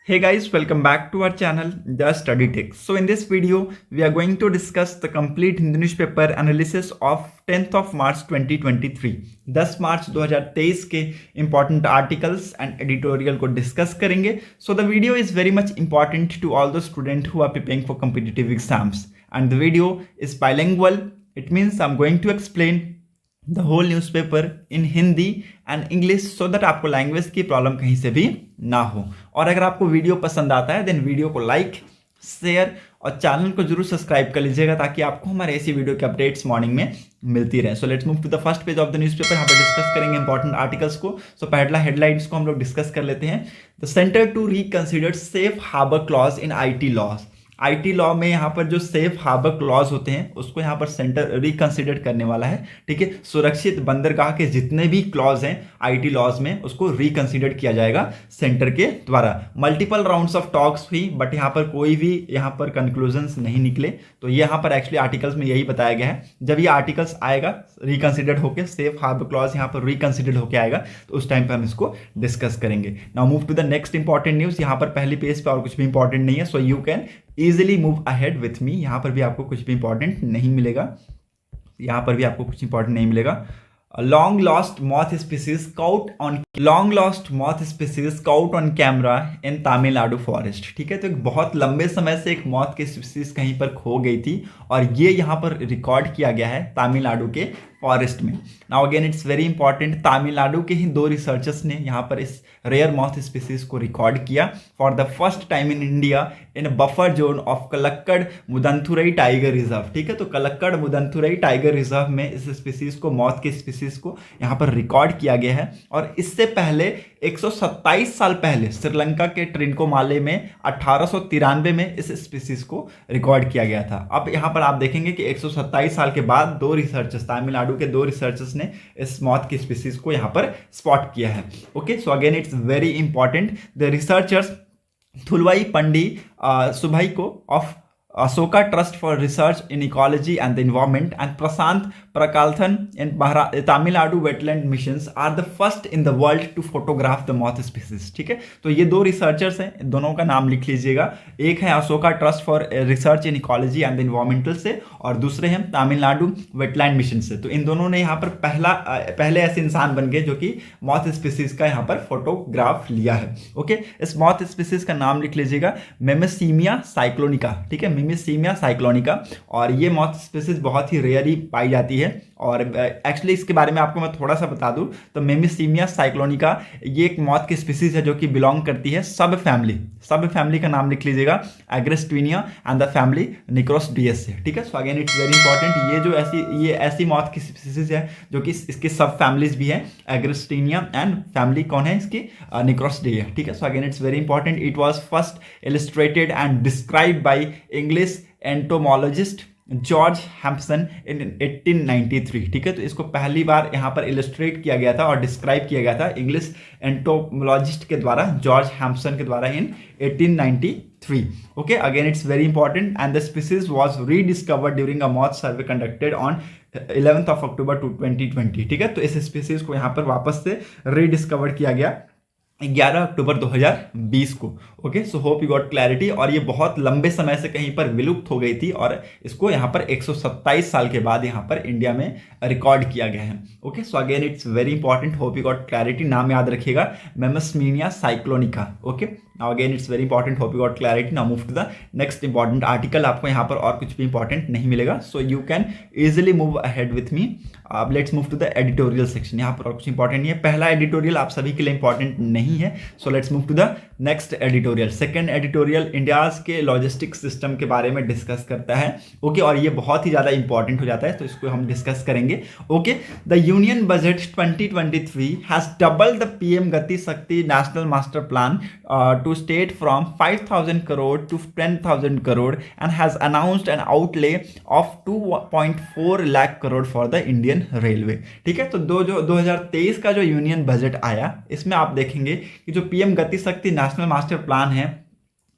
Hey guys, welcome back to our channel, The Study Tech. So in this video, we are going to discuss the complete Hindu newspaper analysis of 10th of March 2023. 10 मार्च 2023 के important articles and editorial को discuss करेंगे. So the video is very much important to all the students who are preparing for competitive exams. And the video is bilingual. It means I'm going to explain the whole newspaper in Hindi and English so that आपको language की problem कहीं से भी ना हो. और अगर आपको वीडियो पसंद आता है देन वीडियो को लाइक शेयर और चैनल को जरूर सब्सक्राइब कर लीजिएगा ताकि आपको हमारे ऐसी वीडियो के अपडेट्स मॉर्निंग में मिलती रहे. So let's move to the first page of the newspaper. यहाँ पर डिस्कस करेंगे इंपॉर्टेंट आर्टिकल्स को. सो पहला हेडलाइंस को हम लोग डिस्कस कर लेते हैं. The centre to reconsider safe harbour clause in IT laws. IT law में यहाँ पर जो सेफ हार्बर क्लॉज होते हैं उसको यहाँ पर सेंटर रिकंसिडर करने वाला है. ठीक है, सुरक्षित बंदरगाह के जितने भी क्लॉज हैं आईटी लॉज में उसको रिकंसिडर किया जाएगा सेंटर के द्वारा. मल्टीपल राउंड्स ऑफ टॉक्स हुई बट यहाँ पर कोई भी यहाँ पर कंक्लूजन्स नहीं निकले. तो ये यहाँ पर एक्चुअली आर्टिकल्स में यही बताया गया है. जब ये आर्टिकल्स आएगा रिकंसिडर्ड होकर सेफ हार्बर क्लॉज यहाँ पर रिकंसिडर्ड होकर आएगा तो उस टाइम पर हम इसको डिस्कस करेंगे. Now move to the next important news. यहाँ पर पहली पेज पर और कुछ भी इंपॉर्टेंट नहीं है. सो you can easily move ahead with मी. यहाँ पर भी आपको कुछ भी इंपॉर्टेंट नहीं मिलेगा. यहाँ पर भी आपको कुछ इंपॉर्टेंट नहीं मिलेगा. Long lost moth species cout on camera in Tamil Nadu forest. ठीक है, तो एक बहुत लंबे समय से एक मॉथ की स्पीसीज कहीं पर खो गई थी और ये यहाँ पर रिकॉर्ड किया गया है तमिलनाडु के फॉरेस्ट में. Now again it's very important. Tamil Nadu के ही दो रिसर्चर्स ने यहाँ पर इस रेयर मॉथ स्पीसीज को रिकॉर्ड किया for the first time in India in buffer zone of Kalakkad Mundanthurai tiger reserve. ठीक है, तो कलक्कड़ मुदंथुरई टाइगर रिजर्व में इस स्पीसीज को मॉथ की स्पीसीज को यहाँ पर रिकॉर्ड किया गया है. और इससे पहले 127 साल पहले श्रीलंका के ट्रिनकोमाले में 1893 में इस स्पीसीज को रिकॉर्ड किया गया था. अब यहाँ पर आप देखेंगे कि 127 साल के बाद दो रिसर्चर्स तमिलनाडु के दो रिसर्चर्स ने इस मॉथ की स्पीसीज को यहाँ पर स्पॉट किया है. Okay, so again it's very important. The researchers Thulavai Pandi Subhai को of Ashoka Trust for Research in Ecology and the Environment and Prashant Prakalthan in Tamil Nadu Wetland Missions are the first in the world to photograph the moth species. ठीक है, तो ये दो researchers हैं, दोनों का नाम लिख लीजिएगा. एक है Ashoka trust for research in ecology and environmental से और दूसरे हैं तमिलनाडु वेटलैंड मिशन से. तो इन दोनों ने यहाँ पर पहले ऐसे इंसान बन गए जो कि मॉथ स्पीसीज का यहाँ पर फोटोग्राफ लिया है. ओके, इस मॉथ स्पीसीज का नाम लिख लीजिएगा मेमेसीमिया साइक्लोनिका. ठीक है, मेमेसीमिया साइक्लोनिका. और ये मॉथ स्पीसीज बहुत ही रेयर ही पाई जाती है. और एक्चुअली इसके बारे में आपको मैं थोड़ा सा बता दूं तो मेमेसीमिया साइक्लोनिका ये एक मॉथ की स्पीसीज है जो कि बिलोंग करती है सब फैमिली का नाम लिख लीजिएगा एग्रेस्टिनिया एंड द फैमिली निक्रोस्डियस से. ठीक है, so again it's very important. ये ऐसी मॉथ की स्पीसीज है जो कि इसके सब फैमिलीज भी है. एग्रेस्टिनिया एंड फैमिली कौन है इसकी? निक्रोस्डिया. ठीक है, so again it's very important. It was first illustrated and described by English entomologist George Hampson in 1893. ठीक है, तो इसको पहली बार यहाँ पर इलस्ट्रेट किया गया था और डिस्क्राइब किया गया था इंग्लिश एंटोमोलॉजिस्ट के द्वारा जॉर्ज हैम्पसन के द्वारा इन 1893. Okay, again it's very important. And the species was rediscovered during a moth survey conducted on 11th of October 2020. ठीक है, तो इस स्पीसीज को यहाँ पर वापस से रीडिस्कवर किया गया 11 अक्टूबर 2020 को. Okay, so hope you got clarity. और ये बहुत लंबे समय से कहीं पर विलुप्त हो गई थी और इसको यहाँ पर 127 साल के बाद यहाँ पर इंडिया में रिकॉर्ड किया गया है. Okay, so again it's very important. Hope you got clarity. नाम याद रखिएगा मेमेसीमिया साइक्लोनिका. Okay, now again it's very important. Hope you got clarity. Now move to the next important article. आपको यहाँ पर और कुछ भी इंपॉर्टेंट नहीं मिलेगा. So you can easily move ahead with me. Let's move to the editorial section. यहाँ पर और कुछ इंपॉर्टेंट नहीं है. पहला एडिटोरियल आप सभी के लिए इंपॉर्टेंट नहीं है. So let's move to the next editorial. Second editorial India's के लॉजिस्टिक्स सिस्टम के बारे में डिस्कस करता है. ओके, और ये बहुत ही ज़्यादा इंपॉर्टेंट हो जाता है तो इसको हम डिस्कस करेंगे. Okay, the union budget 2023 has double the PM गति शक्ति national master plan to state from 5,000 crore to 10,000 crore and has announced an outlay of 2.4 lakh crore for the Indian Railway. ठीक है, तो 2023 का जो यूनियन बजट आया इसमें आप देखेंगे कि जो पीएम गति शक्ति नेशनल मास्टर प्लान है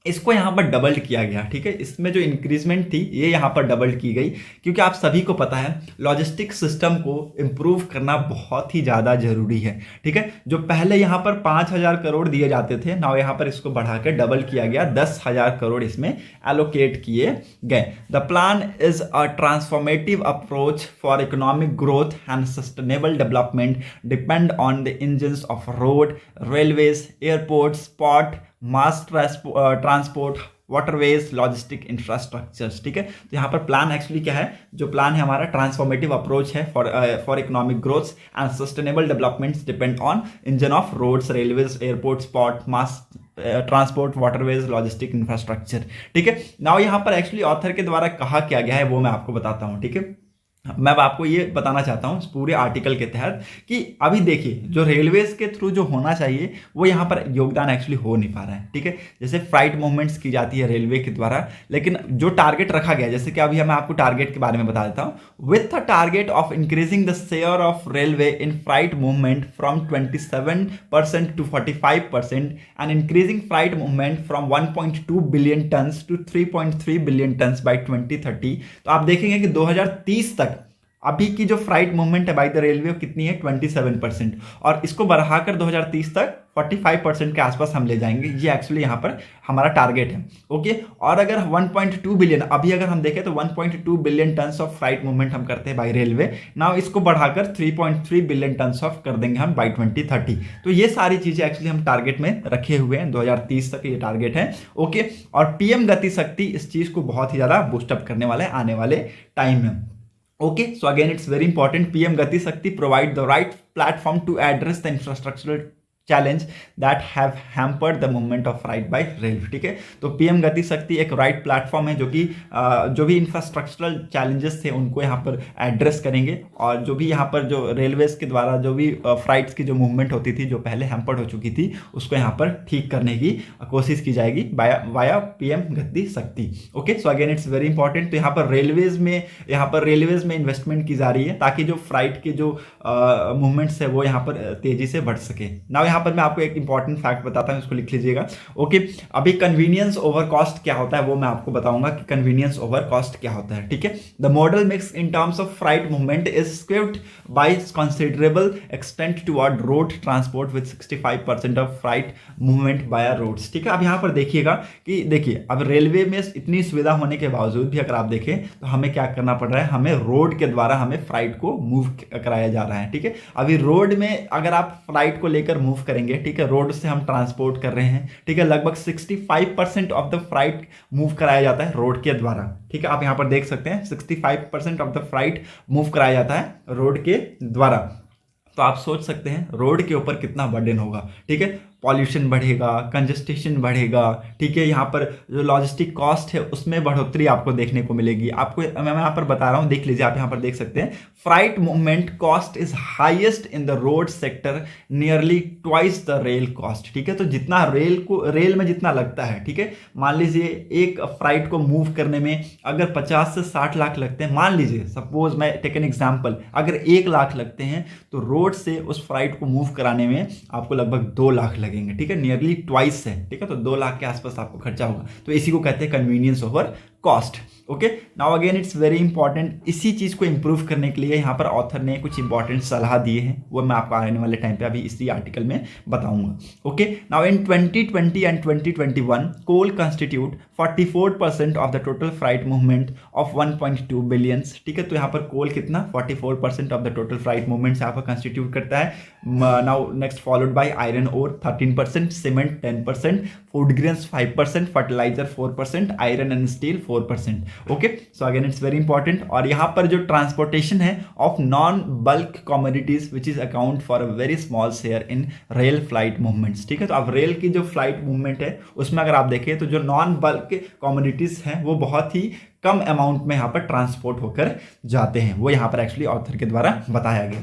इसको यहाँ पर डबल्ड किया गया, ठीक है। इसमें जो इंक्रीजमेंट थी ये यहाँ पर डबल्ड की गई, क्योंकि आप सभी को पता है लॉजिस्टिक सिस्टम को इम्प्रूव करना बहुत ही ज़्यादा जरूरी है, ठीक है। जो पहले यहाँ पर 5,000 करोड़ दिए जाते थे, नाउ यहाँ पर इसको बढ़ा के डबल किया गया, 10,000 करोड़ इसमें एलोकेट किए गए। The plan is a transformative approach for economic growth and sustainable development depend on the engines of road, railways, airports, port, mass transport, waterways, logistic infrastructures, ठीक है। तो यहाँ पर प्लान एक्चुअली क्या है, जो प्लान है हमारा ट्रांसफॉर्मेटिव अप्रोच है for economic growth and sustainable developments depend on engine of roads, railways, airports, port, mass transport, waterways, logistic infrastructure, ठीक है। नाउ यहाँ पर एक्चुअली ऑथर के द्वारा कहा क्या गया है वो मैं आपको बताता हूँ, ठीक है। मैं आपको ये बताना चाहता हूँ इस पूरे आर्टिकल के तहत कि अभी देखिए जो रेलवेज के थ्रू जो होना चाहिए वो यहाँ पर योगदान एक्चुअली हो नहीं पा रहा है, ठीक है। जैसे फ्लाइट मूवमेंट्स की जाती है रेलवे के द्वारा, लेकिन जो टारगेट रखा गया, जैसे कि अभी मैं आपको टारगेट के बारे में बता देता हूँ। With a target of increasing the share of railway in freight movement from 27% to 45% and increasing freight movement from 1.2 billion tonnes to 3.3 billion tonnes by 2030। तो आप देखेंगे कि 2030 तक अभी की जो फ्लाइट मूवमेंट है बाय द रेलवे कितनी है, 27%, और इसको बढ़ाकर 2030 तक 45% के आसपास हम ले जाएंगे। ये एक्चुअली यहाँ पर हमारा टारगेट है, ओके। और अगर 1.2 बिलियन, अभी अगर हम देखें तो 1.2 billion tons of flight movement हम करते हैं बाय रेलवे, नाउ इसको बढ़ाकर 3.3 बिलियन टन्स ऑफ कर देंगे हम बाय 2030। तो ये सारी चीजें एक्चुअली हम टारगेट में रखे हुए हैं, 2030 तक ये टारगेट है, ओके। और पीएम गति शक्ति इस चीज को बहुत ही ज्यादा बूस्टअप करने वाला है आने वाले टाइम में, okay. So again it's very important, PM Gati Shakti provide the right platform to address the infrastructural challenge that have hampered the movement of flight bye rail, ठीक है। तो पीएम गति शक्ति एक राइट प्लेटफॉर्म है जो कि जो भी इंफ्रास्ट्रक्चरल चैलेंजेस थे उनको यहाँ पर एड्रेस करेंगे, और जो भी यहाँ पर जो रेलवेज के द्वारा जो भी फ्लाइट्स की जो मूवमेंट होती थी जो पहले हैम्पर्ड हो चुकी थी उसको यहाँ पर ठीक करने की कोशिश की जाएगी वाया पीएम गति शक्ति, okay. So again it's very important. तो यहाँ पर रेलवेज में इन्वेस्टमेंट की जा रही है ताकि जो फ्लाइट के जो मूवमेंट्स है वो यहाँ पर तेजी से बढ़ सके। नाउ यहाँ पर मैं आपको एक इंपॉर्टेंट फैक्ट बताता हूँ, इसको लिख लीजिएगा, ओके। अभी कन्वीनियंस ओवर कॉस्ट क्या होता है वो मैं आपको बताऊंगा कि कन्वीनियंस ओवर कॉस्ट क्या होता है, ठीक है। The modal mix in terms of flight movement is skewed by considerable extent toward road transport with 65% of flight movement by roads, ठीक है। अब यहाँ पर देखिएगा कि देखिए अब रेलवे में इतनी सुविधा होने के बावजूद भी अगर आप देखें तो हमें क्या करना पड़ रहा है, हमें रोड के द्वारा हमें फ्लाइट को मूव कराया जा रहा है, ठीक है। अभी रोड में अगर आप फ्लाइट को लेकर मूव करेंगे, ठीक है, रोड से हम ट्रांसपोर्ट कर रहे हैं, ठीक है, लगभग 65% ऑफ द फ्लाइट मूव कराया जाता है रोड के द्वारा, ठीक है। आप यहां पर देख सकते हैं 65% ऑफ द फ्लाइट मूव कराया जाता है रोड के द्वारा। तो आप सोच सकते हैं रोड के ऊपर कितना बर्डन होगा, ठीक है। पॉल्यूशन बढ़ेगा, कंजस्टेशन बढ़ेगा, ठीक है। यहाँ पर जो लॉजिस्टिक कॉस्ट है उसमें बढ़ोतरी आपको देखने को मिलेगी। आपको मैं यहाँ पर बता रहा हूँ, देख लीजिए, आप यहाँ पर देख सकते हैं flight movement cost is highest in the road sector, nearly twice the rail cost, ठीक है। तो जितना रेल में जितना लगता है, ठीक है, मान लीजिए एक फ्लाइट को मूव करने में अगर 50 से 60 लाख लगते हैं, मान लीजिए सपोज मैं टेक एन एग्जाम्पल, अगर 1 लाख लगते हैं तो रोड से उस फ्लाइट को मूव कराने में आपको लगभग 2 लाख लगेंगे, ठीक है, नियरली ट्वाइस है, ठीक है। तो 2 लाख के आसपास आपको खर्चा होगा। तो इसी को कहते हैं convenience over cost, okay. Now again it's very important, इसी चीज को इंप्रूव करने के लिए यहाँ पर ऑथर ने कुछ इंपॉर्टेंट सलाह दिए हैं, वो मैं आपको आने वाले टाइम पे अभी इसी आर्टिकल में बताऊंगा, okay. Now in 2020 and 2021 coal constitute 44% of the total freight movement of 1.2 billions, ठीक है। तो यहाँ पर कोल कितना 44% of the total freight movement यहाँ पर कंस्टिट्यूट करता है। Now next followed by iron ore 13%, cement 10%, food grains 5%, fertiliser 4%, iron and steel 4%, okay. So again it's very important. और यहाँ पर जो ट्रांसपोर्टेशन है of non bulk commodities which is account for a very small share in rail flight movements, ठीक है। तो अब rail की जो फ्लाइट मूवमेंट है उसमें अगर आप देखें तो जो नॉन बल्क कमोडिटीज हैं वो बहुत ही कम अमाउंट में यहाँ पर ट्रांसपोर्ट होकर जाते हैं, वो यहाँ पर एक्चुअली ऑथर के द्वारा बताया गया।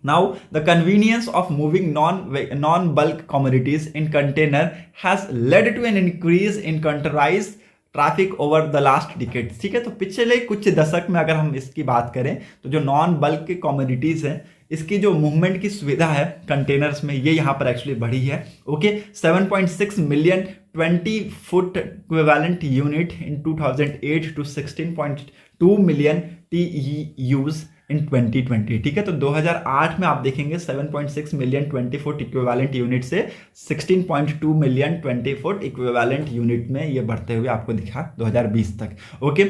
Now, the convenience of moving non-bulk commodities in container has led to an increase in containerized traffic over the last decade, ठीक है। तो पिछले कुछ दशक में अगर हम इसकी बात करें तो जो नॉन बल्क के कमोडिटीज हैं इसकी जो मूवमेंट की सुविधा है कंटेनर्स में, ये यहाँ पर एक्चुअली बढ़ी है। Okay, 7.6 million 20 foot equivalent unit in 2008 to 16.2 million TEUs in 2020। ठीक है, तो 2008 में आप देखेंगे 7.6 मिलियन 20 फुट इक्विवेलेंट यूनिट से 16.2 मिलियन 20 फुट इक्विवेलेंट यूनिट में ये बढ़ते हुए आपको दिखा 2020 तक। ओके,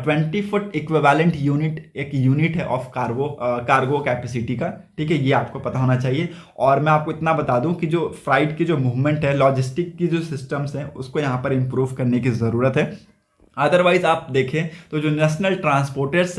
20 फुट इक्विवेलेंट यूनिट एक यूनिट है ऑफ कार्गो कैपेसिटी का। ठीक है, ये आपको पता होना चाहिए। और मैं आपको इतना बता दूं कि जो फ्राइट की जो मूवमेंट है, लॉजिस्टिक की जो सिस्टम्स हैं, उसको यहाँ पर इंप्रूव करने की ज़रूरत है। अदरवाइज आप देखें तो जो नेशनल ट्रांसपोर्टर्स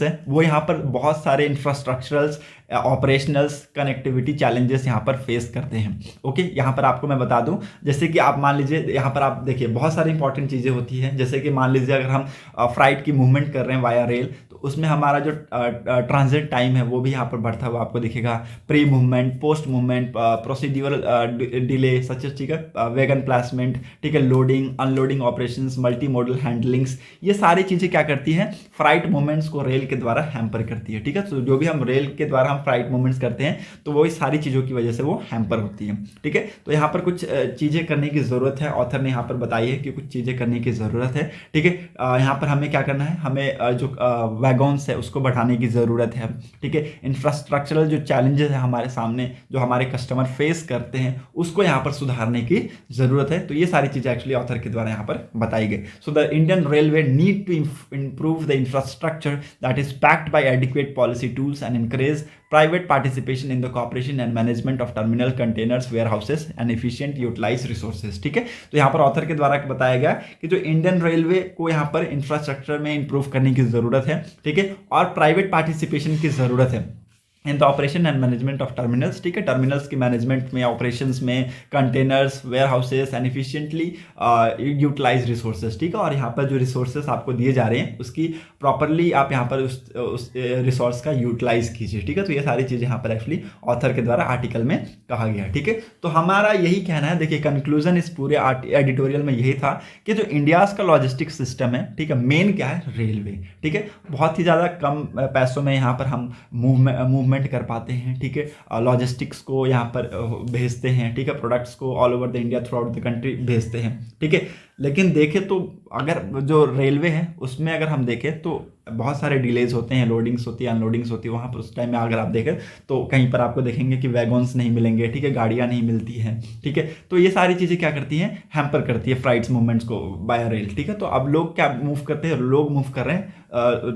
हैं वो यहाँ पर बहुत सारे इंफ्रास्ट्रक्चरल्स, ऑपरेशनल्स, कनेक्टिविटी चैलेंजेस यहाँ पर फेस करते हैं। ओके, यहाँ पर आपको मैं बता दूं, जैसे कि आप मान लीजिए यहाँ पर आप देखिए बहुत सारी इंपॉर्टेंट चीज़ें होती हैं। जैसे कि मान लीजिए अगर हम फ्लाइट की मूवमेंट कर रहे हैं वाया रेल, तो उसमें हमारा जो ट्रांजिट टाइम है वो भी यहाँ पर बढ़ता हुआ आपको दिखेगा। Pre movement, post movement, procedural delay such, ठीक है, वैगन प्लेसमेंट, ठीक है, loading unloading operations, multi modal handlings, ये सारी चीज़ें क्या करती हैं, फ्लाइट मूवमेंट्स को रेल के द्वारा हैम्पर करती है। ठीक है, तो जो भी हम रेल के द्वारा हम फ्लाइट मूवमेंट्स करते हैं तो वही सारी चीज़ों की वजह से वो हैम्पर होती है। ठीक है, तो यहाँ पर कुछ चीज़ें करने की ज़रूरत है। ऑथर ने यहाँ पर बताई है कि कुछ चीज़ें करने की ज़रूरत है। ठीक है, यहाँ पर हमें क्या करना है, हमें जो वैगन्स है उसको बढ़ाने की ज़रूरत है। ठीक है, इंफ्रास्ट्रक्चरल जो चैलेंजेस है हमारे सामने, जो हमारे कस्टमर फेस करते हैं, उसको यहाँ पर सुधारने की ज़रूरत है। तो ये सारी चीज़ें एक्चुअली ऑथर के द्वारा यहाँ पर बताई गई। So the Indian railway need to improve the infrastructure that is backed by adequate policy tools and encourage private participation in the cooperation and management of terminal containers, warehouses and efficient utilize resources। ठीक है, तो यहाँ पर author के द्वारा बताया गया कि जो इंडियन रेलवे को यहाँ पर इंफ्रास्ट्रक्चर में इंप्रूव करने की ज़रूरत है। ठीक है, और प्राइवेट पार्टिसिपेशन की ज़रूरत है in the operation and management of terminals. ठीक है, टर्मिनल्स की मैनेजमेंट में, ऑपरेशंस में, containers, warehouses and efficiently utilise resources. ठीक है, और यहाँ पर जो रिसोर्सेज आपको दिए जा रहे हैं उसकी प्रॉपरली आप यहाँ पर उस रिसोर्स का यूटिलाइज कीजिए। ठीक है, तो ये सारी चीज़ें यहाँ पर एक्चुअली ऑथर के द्वारा आर्टिकल में कहा गया। ठीक है, तो हमारा यही कहना है, देखिए कंक्लूजन इस पूरे एडिटोरियल में यही था कि जो इंडियाज़ का लॉजिस्टिक सिस्टम है, ठीक है, मेन क्या है, रेलवे। ठीक है, बहुत ही ज़्यादा कम पैसों में यहाँ पर हम मूवमेंट कर पाते हैं। ठीक है, लॉजिस्टिक्स को यहाँ पर भेजते हैं। ठीक है, प्रोडक्ट्स को all over the India, through out the country भेजते हैं। ठीक है, लेकिन देखें तो अगर जो रेलवे है उसमें अगर हम देखें तो बहुत सारे डिलेज होते हैं, लोडिंग्स होती है, अनलोडिंग्स होती है। वहाँ पर उस टाइम में अगर आप देखें तो कहीं पर आपको देखेंगे कि वैगन्स नहीं मिलेंगे। ठीक है, गाड़ियाँ नहीं मिलती हैं। ठीक है, तो ये सारी चीज़ें क्या करती हैं, हैम्पर करती है फ्लाइट्स मूवमेंट्स को बाय रेल। ठीक है, तो अब लोग क्या मूव करते हैं, लोग मूव कर रहे हैं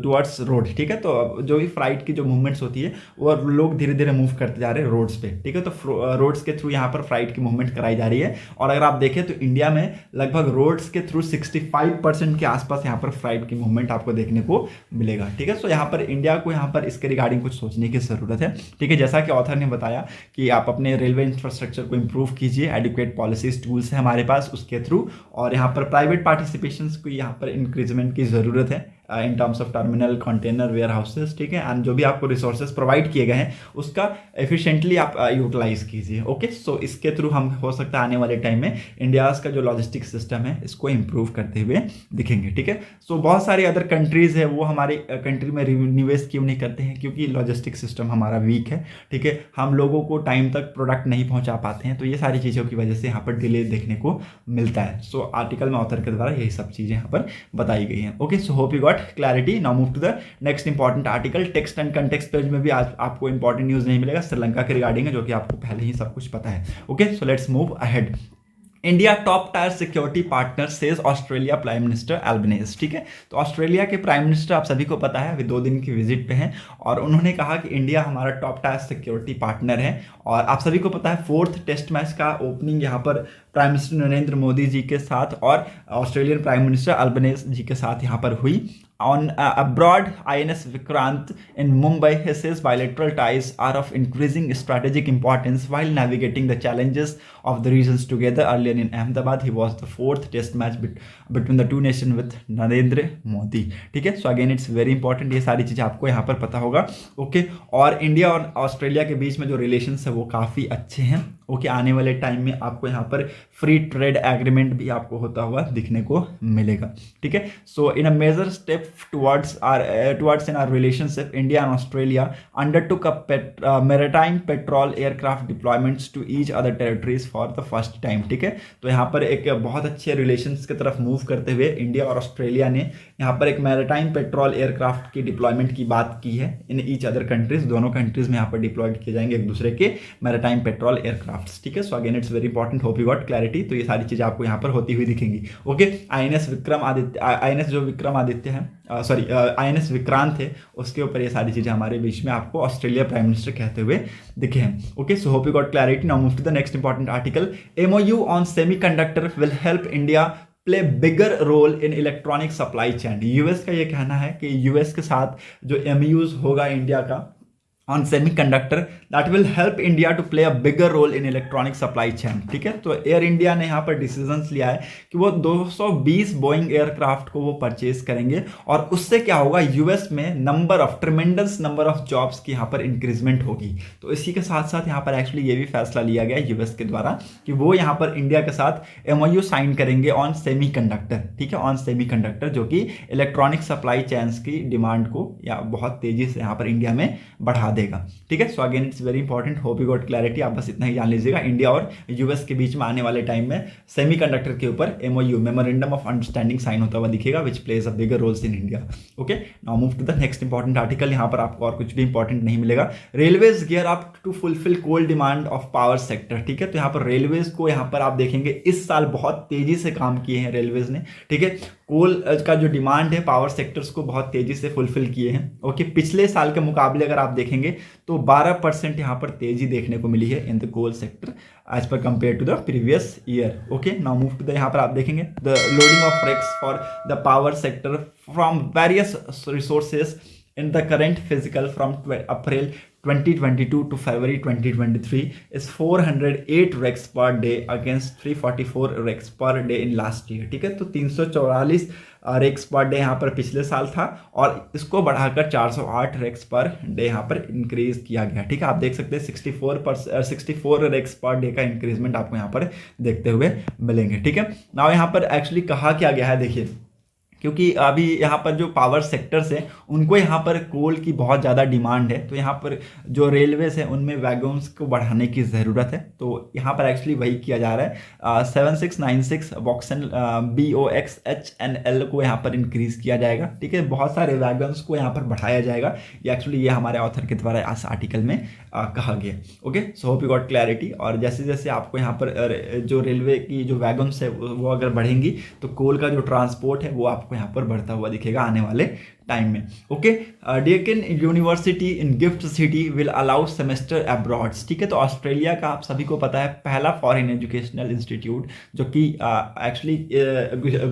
टुवर्ड्स रोड। ठीक है, तो जो भी फ्लाइट की जो मूवमेंट्स होती है वो लोग धीरे धीरे मूव करते जा रहे हैं रोड्स पे। ठीक है, तो रोड्स के थ्रू यहाँ पर फ्लाइट की मूवमेंट कराई जा रही है। और अगर आप देखें तो इंडिया में लगभग रोड्स के थ्रू 65% के आसपास यहाँ पर फ्लाइट की मूवमेंट आपको देखने को मिलेगा। ठीक है, सो यहाँ पर इंडिया को यहाँ पर इसके रिगार्डिंग कुछ सोचने की ज़रूरत है। ठीक है, जैसा कि ऑथर ने बताया कि आप अपने रेलवे इंफ्रास्ट्रक्चर को इंप्रूव कीजिए, एडिक्वेट पॉलिसीज टूल्स है हमारे पास उसके थ्रू, और यहाँ पर प्राइवेट पार्टिसिपेशन को यहाँ पर इंक्रीजमेंट की ज़रूरत है in terms of terminal, container, warehouses. ठीक है, एंड जो भी आपको रिसोर्सेज प्रोवाइड किए गए हैं उसका एफिशिएंटली आप यूटिलाइज कीजिए। ओके, सो इसके थ्रू हम हो सकता है आने वाले टाइम में इंडियाज़ का जो लॉजिस्टिक सिस्टम है इसको इंप्रूव करते हुए दिखेंगे। ठीक है, सो बहुत सारी अदर कंट्रीज़ है वो हमारे कंट्री में निवेश क्यों नहीं करते हैं, क्योंकि लॉजिस्टिक सिस्टम हमारा वीक है। ठीक है, हम लोगों को टाइम तक प्रोडक्ट नहीं पहुँचा पाते हैं, तो ये सारी चीज़ों की वजह से यहाँ पर डिले देखने को मिलता है। सो आर्टिकल में ऑथर के द्वारा यही सब चीज़ें यहाँ पर बताई गई हैं। Okay, so hope you got clarity. Now move to the next important article. Text and context page में भी आज आपको इंपॉर्टेंट न्यूज़ नहीं मिलेगा, श्रीलंका के रिगार्डिंग है, जो कि आपको पहले ही सब कुछ पता है। Okay, so let's move ahead. India top tier security partner says Australia prime minister Albanese. ठीक है, तो ऑस्ट्रेलिया के प्राइम मिनिस्टर आप सभी को पता है अभी 2 दिन की विजिट पे हैं, और उन्होंने कहा कि इंडिया हमारा टॉप टायर सिक्योरिटी पार्टनर है। और आप सभी को पता है 4th टेस्ट मैच का ओपनिंग यहाँ पर प्राइम मिनिस्टर नरेंद्र मोदी जी के साथ और ऑस्ट्रेलियन प्राइम मिनिस्टर एल्बनीज जी के साथ यहाँ पर हुई। On abroad, INS Vikrant in Mumbai, he says bilateral ties are of increasing strategic importance while navigating the challenges of the regions together. Earlier in Ahmedabad, he was the 4th test match between the two nations with Narendra Modi. ठीक है, so again it's very important, ये सारी चीज़ें आपको यहाँ पर पता होगा। ओके, और इंडिया और ऑस्ट्रेलिया के बीच में जो रिलेशंस है वो काफ़ी अच्छे हैं, ओके, आने वाले टाइम में आपको यहाँ पर फ्री ट्रेड एग्रीमेंट भी आपको होता हुआ दिखने को मिलेगा। ठीक है, so in a major step towards in our relationship, India and Australia undertook a maritime patrol aircraft deployments to each other territories for the first time. ठीक है, तो यहाँ पर एक बहुत अच्छे रिलेशंस की तरफ मूव करते हुए इंडिया और ऑस्ट्रेलिया ने यहाँ पर एक मैरीटाइम पेट्रोल एयरक्राफ्ट की डिप्लॉयमेंट की बात की है इन ईच अदर कंट्रीज। दोनों कंट्रीज में यहाँ पर डिप्लॉयड किए जाएंगे एक दूसरे के मैरीटाइम पेट्रोल एयरक्राफ्ट। ठीक है, so again it's very important, hope you got clarity. तो ये सारी चीजें आपको यहाँ पर होती हुई दिखेंगी। ओके, आईएनएस जो विक्रमादित्य है, सॉरी आईएनएस विक्रांत है, उसके ऊपर ये सारी चीजें हमारे बीच में आपको ऑस्ट्रेलिया प्राइम मिनिस्टर कहते हुए दिखे हैं। Okay, so hope you got clarity. Now move to the next important article. MoU on semiconductor will help India play bigger role in electronic supply chain. US का ये कहना है कि यूएस के साथ जो एमयूज होगा इंडिया का on semiconductor, that will help India to play a bigger role in electronic supply chain. ठीक है, तो एयर इंडिया ने यहाँ पर डिसीजंस लिया है कि वो 220 बोइंग एयरक्राफ्ट को वो परचेज करेंगे और उससे क्या होगा, यूएस में ट्रिमेंडस नंबर ऑफ जॉब्स की यहाँ पर इंक्रीजमेंट होगी। तो इसी के साथ साथ यहाँ पर एक्चुअली ये भी फैसला लिया गया यूएस के द्वारा कि वो यहाँ पर इंडिया के साथ एमओयू साइन करेंगे ऑन सेमीकंडक्टर। ठीक है, ऑन सेमीकंडक्टर, जो कि इलेक्ट्रॉनिक सप्लाई चेन्स की डिमांड को या बहुत तेजी से यहाँ पर इंडिया में बढ़ा देगा। ठीक है, so again it's very important, hope you got clarity. आप बस इतना ही जान लीजिएगा, इंडिया और यूएस के बीच में आने वाले टाइम में सेमीकंडक्टर के ऊपर MoU memorandum of understanding sign होता हुआ दिखेगा, which plays a bigger roles in India. Okay, now move to the next important article. यहाँ पर आपको और कुछ भी इंपॉर्टेंट नहीं मिलेगा। Railways gear up to fulfil coal demand of power sector. ठीक है, तो यहाँ पर रेलवेज को यहाँ पर आप देखेंगे इस साल बहुत तेजी से काम किए हैं रेलवेज ने। ठीक है, कोल का जो डिमांड है पावर सेक्टर्स को बहुत तेजी से फुलफिल किए हैं। ओके, पिछले साल के मुकाबले अगर आप देखेंगे तो 12% यहाँ पर तेजी देखने को मिली है in the coal sector as per compare to the previous year. Okay, now move to the, यहाँ पर आप देखेंगे the loading of rakes for the power sector from various resources in the current physical from April 2022 to February 2023 is 408 recs per day against 344 recs per day in last year। ठीक है, तो 344 racks per day यहाँ पर पिछले साल था और इसको बढ़ाकर 408 रेक्स पर डे यहाँ पर इंक्रीज किया गया। ठीक है, आप देख सकते हैं 64 रेक्स पर डे का इंक्रीजमेंट आपको यहाँ पर देखते हुए मिलेंगे। ठीक है, नाउ यहाँ पर एक्चुअली कहा क्या गया है, देखिए, क्योंकि अभी यहाँ पर जो पावर सेक्टर्स हैं उनको यहाँ पर कोल की बहुत ज़्यादा डिमांड है, तो यहाँ पर जो रेलवेज हैं उनमें वैगन्स को बढ़ाने की ज़रूरत है। तो यहाँ पर एक्चुअली वही किया जा रहा है। 7696 वॉक्सन BOXHNL को यहाँ पर इंक्रीज़ किया जाएगा। ठीक है, बहुत सारे वैगन्स को यहाँ पर बढ़ाया जाएगा। ये एक्चुअली ये हमारे ऑथर के द्वारा इस आर्टिकल में कहा गया। Okay, so hope you got clarity. और जैसे जैसे आपको यहाँ पर जो रेलवे की जो वैगन्स है वो अगर बढ़ेंगी तो कोल का जो ट्रांसपोर्ट है वो आपको यहाँ पर बढ़ता हुआ दिखेगा आने वाले टाइम में। Okay, Deakin University in GIFT City will allow semester abroads. ठीक है, तो ऑस्ट्रेलिया का आप सभी को पता है पहला फॉरेन एजुकेशनल इंस्टीट्यूट जो कि एक्चुअली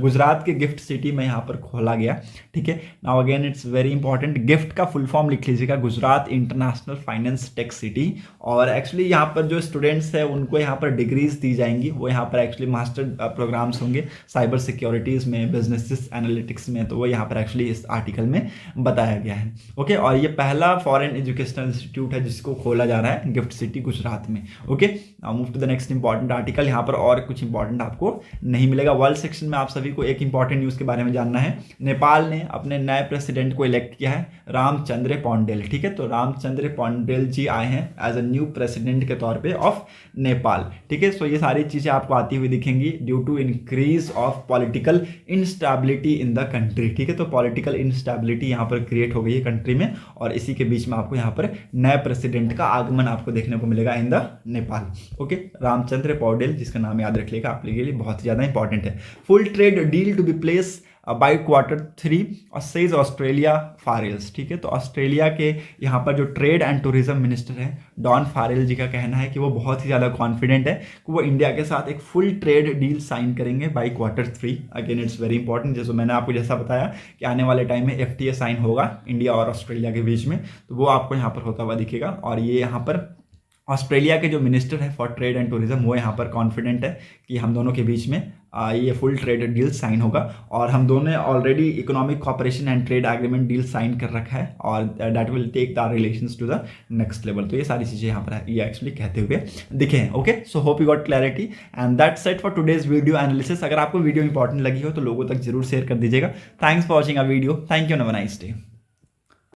गुजरात के गिफ्ट सिटी में यहाँ पर खोला गया। ठीक है, now again it's very important, gift का फुल फॉर्म लिख लीजिएगा, Gujarat international finance tech city. और एक्चुअली यहाँ पर जो स्टूडेंट्स हैं उनको यहाँ पर डिग्रीज दी जाएंगी, वो यहाँ पर एक्चुअली मास्टर प्रोग्राम्स होंगे साइबर सिक्योरिटीज़ में, बिजनेस एनालिटिक्स में, तो वो यहाँ पर एक्चुअली इस आर्टिकल में बताया गया है। ओके, और ये पहला फॉरेन एजुकेशनल इंस्टीट्यूट है जिसको खोला जा रहा है गिफ्ट सिटी गुजरात में। Okay, now move to the next important article. यहाँ पर और कुछ इंपॉर्टेंट आपको नहीं मिलेगा। वर्ल्ड सेक्शन में आप सभी को एक इंपॉर्टेंट न्यूज़ के बारे में जानना है। नेपाल ने अपने नए प्रेसिडेंट को इलेक्ट किया है, रामचंद्र पौंडेल। ठीक है, तो रामचंद्र पौंडेल जी आए हैं एज अ न्यू प्रेसिडेंट के तौर पे ऑफ नेपाल। ठीक है, सो ये सारी चीज़ें आपको आती हुई दिखेंगी due to increase of political instability in the country. ठीक है, तो पॉलिटिकल इंस्टेबिलिटी यहाँ पर क्रिएट हो गई है कंट्री में और इसी के बीच में आपको यहाँ पर नए प्रेसिडेंट का आगमन आपको देखने को मिलेगा in the Nepal. Okay, Ramchandra Paudel जिसका नाम याद रख लेगा आपके लिए बहुत ज़्यादा इंपॉर्टेंट है। Full trade deal to be place by Q3 और सेज ऑस्ट्रेलिया फारेल्स। ठीक है, तो ऑस्ट्रेलिया के यहाँ पर जो ट्रेड एंड टूरिज्म मिनिस्टर हैं डॉन फारेल जी का कहना है कि वो बहुत ही ज़्यादा कॉन्फिडेंट है कि वो इंडिया के साथ एक फुल ट्रेड डील साइन करेंगे by Q3। Again it's very important, जैसे मैंने आपको जैसा बताया कि आने वाले टाइम में FTA साइन होगा इंडिया और ऑस्ट्रेलिया के बीच में, तो वो आपको यहाँ पर होता हुआ दिखेगा। और ये यहाँ पर ऑस्ट्रेलिया के जो मिनिस्टर है फॉर ट्रेड एंड टूरिज्म वो यहाँ पर कॉन्फिडेंट है कि हम दोनों के बीच में ये फुल ट्रेड डील साइन होगा, और हम दोनों ने already economic cooperation and trade agreement deal sign कर रखा है, और that will take the relations to the next level. तो ये सारी चीज़ें यहाँ पर ये एक्चुअली कहते हुए दिखे हैं। Okay, so hope you got clarity and that's it for today's video analysis. अगर आपको वीडियो इंपॉर्टेंट लगी हो तो लोगों तक जरूर शेयर कर दीजिएगा। Thanks for watching a video. Thank you, have a nice day.